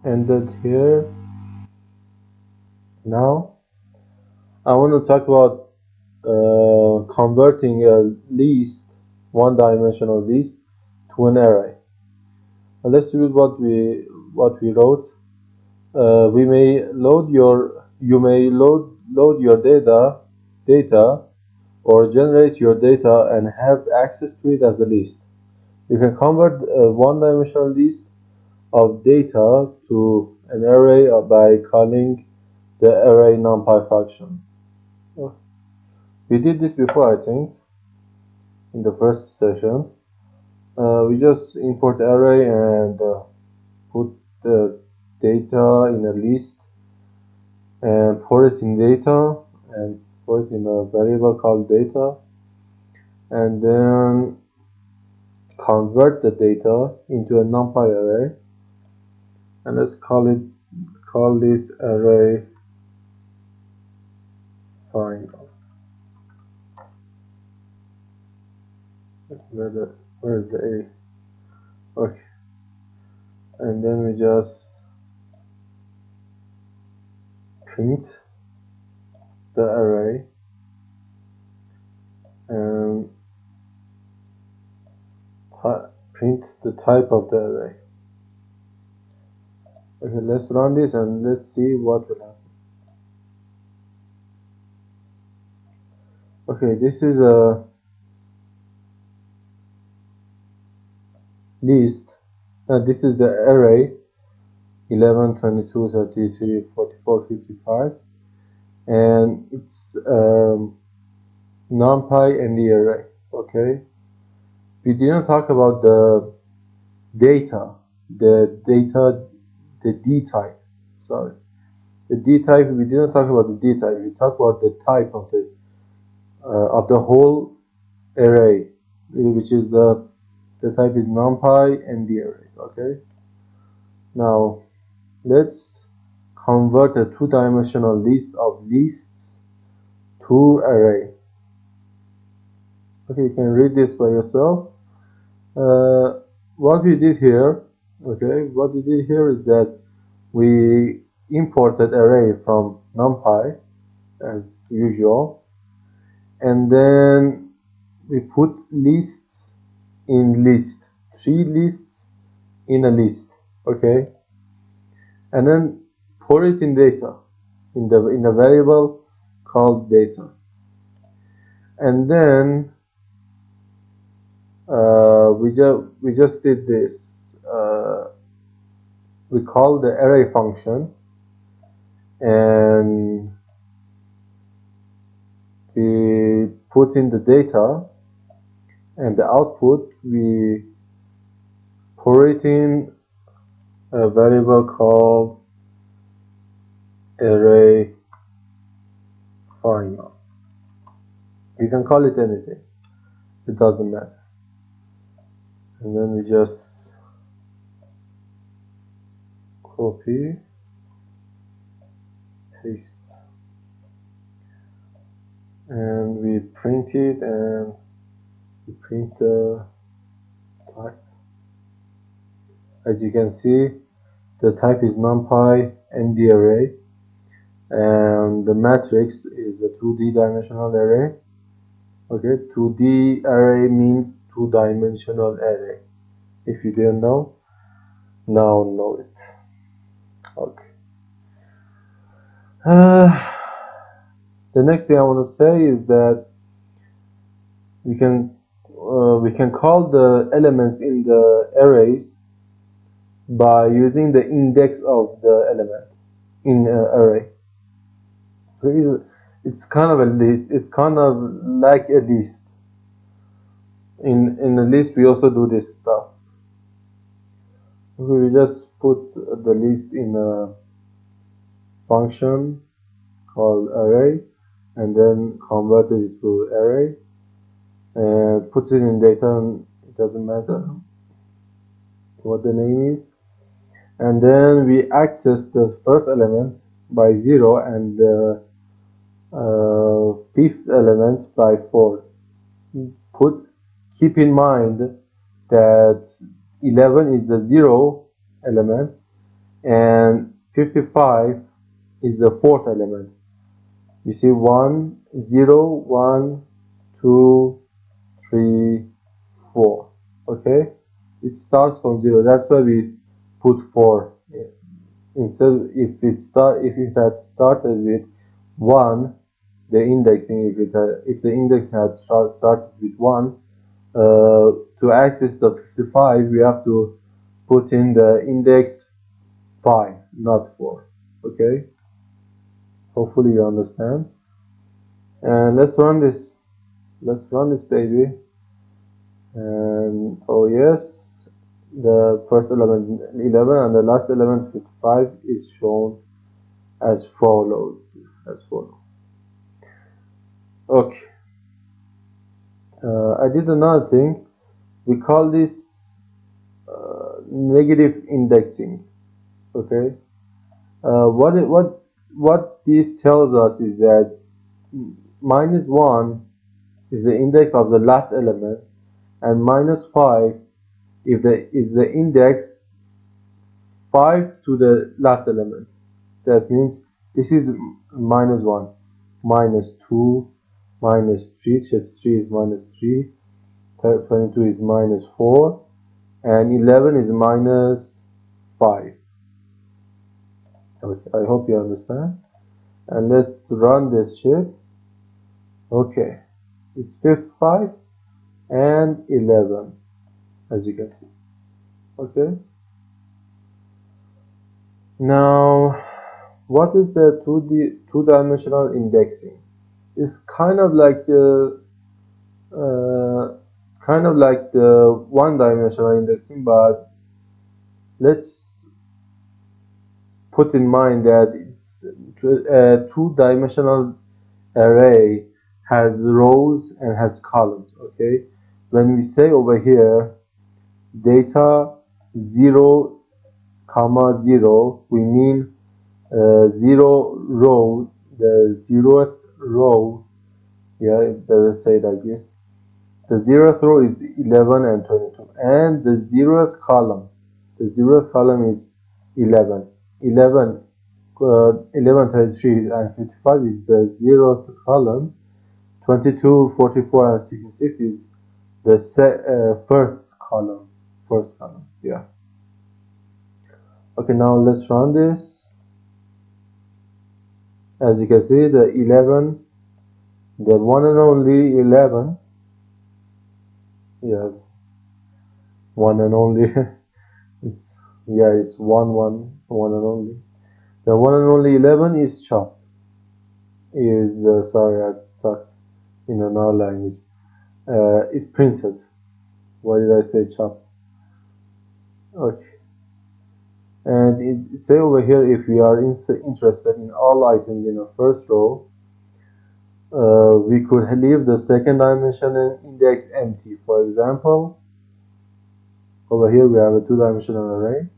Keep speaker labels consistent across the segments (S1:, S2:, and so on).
S1: ended here. Now I want to talk about converting a list, one-dimensional list, to an array. Let's read what we wrote. We may load you may load your data or generate your data and have access to it as a list. You can convert a one-dimensional list of data to an array by calling the array numpy function. We did this before, I think, in the first session. We just import array and put the data in a list and pour it in data and put it in a variable called data, and then convert the data into a numpy array, and let's call this array final. Where is the A? Okay, and then we just print the array and print the type of the array. Okay, let's run this and let's see what will happen. Okay, this is a list. This is the array 11, 22, 33, 44, 55, and it's numpy and the array. Okay, we didn't talk about the data, the D type. Sorry, the D type. We didn't talk about the D type. We talked about the type of the whole array, which is the type is numpy and the array. Okay, now let's convert a two-dimensional list of lists to array. Okay, you can read this by yourself. What we did here is that we imported array from numpy as usual, and then we put lists in list, 3 lists in a list. Okay, and then pour it in data in a variable called data, and then we just did this. We call the array function and we put in the data, and the output we pour it in a variable called array final. You can call it anything, it doesn't matter. And then we just copy, paste, and we print it, and we print the type. As you can see, the type is numpy and the array, and the matrix is a 2D dimensional array. Okay, 2D array means two-dimensional array. If you didn't know, now know it. Okay. The next thing I want to say is that we can call the elements in the arrays by using the index of the element in an array. It's kind of a list. It's kind of like a list. In a list, we also do this stuff. We just put the list in a function called array, and then convert it to array, and put it in data, and it doesn't matter what the name is. And then we access the first element by 0 and the fifth element by 4. Keep in mind that 11 is the 0 element and 55 is the fourth element. You see 1, 0, 1, 2, 3, 4. Okay, it starts from 0. That's why we put 4. Instead, if it had started with 1, the indexing, if the index had started with 1, to access the 55, we have to put in the index 5, not 4. Okay, hopefully you understand. And let's run this baby. And oh yes, the first element 11 and the last element 55 is shown as followed. Okay, I did another thing. We call this negative indexing. Okay, what this tells us is that -1 is the index of the last element, and -5 is the index 5 to the last element. That means this is -1, -2, -3, 33 is -3, 22 is -4, and 11 is -5. Okay, I hope you understand. And let's run this shit. Okay, it's 55 and 11, as you can see. Okay, now what is the two-dimensional indexing? It's kind of like the one-dimensional indexing, but let's put in mind that it's a two-dimensional array has rows and has columns. Okay, when we say over here data 0, 0, we mean 0 row, the 0th row. Yeah, it does say like this. The 0th row is 11 and 22, and the 0th column is 11. 11, 33 and 55 is the 0th column. 22, 44 and 66 is the first column. Yeah. Okay, now let's run this. As you can see, the 11, the one and only 11. Yeah, one and only. it's one and only. The one and only 11 is chopped. Sorry, I talked in another language. Is printed. Why did I say chopped? Okay. And it say over here, if we are interested in all items in the first row, we could leave the second dimension and index empty. For example, over here we have a two-dimensional array,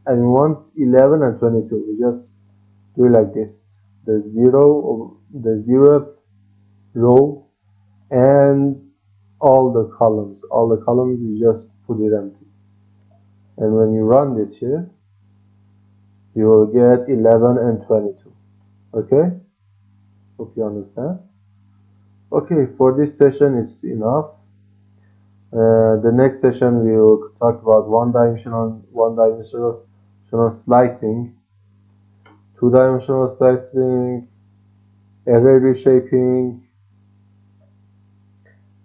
S1: and we want 11 and 22. We just do it like this: the 0th row and all the columns. You just put it empty, and when you run this here, you will get 11 and 22. Okay, hope you understand. Okay, for this session it's enough. The next session we will talk about one-dimensional slicing, two-dimensional slicing, array reshaping,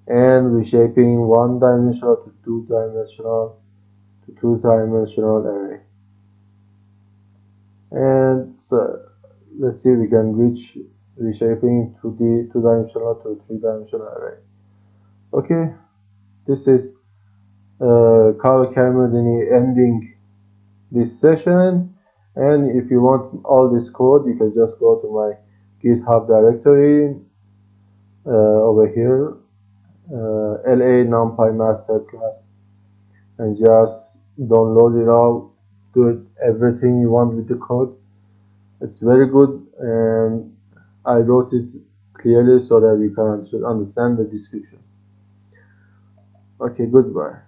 S1: and reshaping one-dimensional to two-dimensional array. And so let's see if we can reach reshaping to the two-dimensional to three-dimensional array. Okay, this is Kaveh Karimudini ending this session. And if you want all this code, you can just go to my GitHub directory over here, LA NumPy Masterclass, and just download it all. Do it everything you want with the code. It's very good, and I wrote it clearly so that you can understand the description. Okay, goodbye.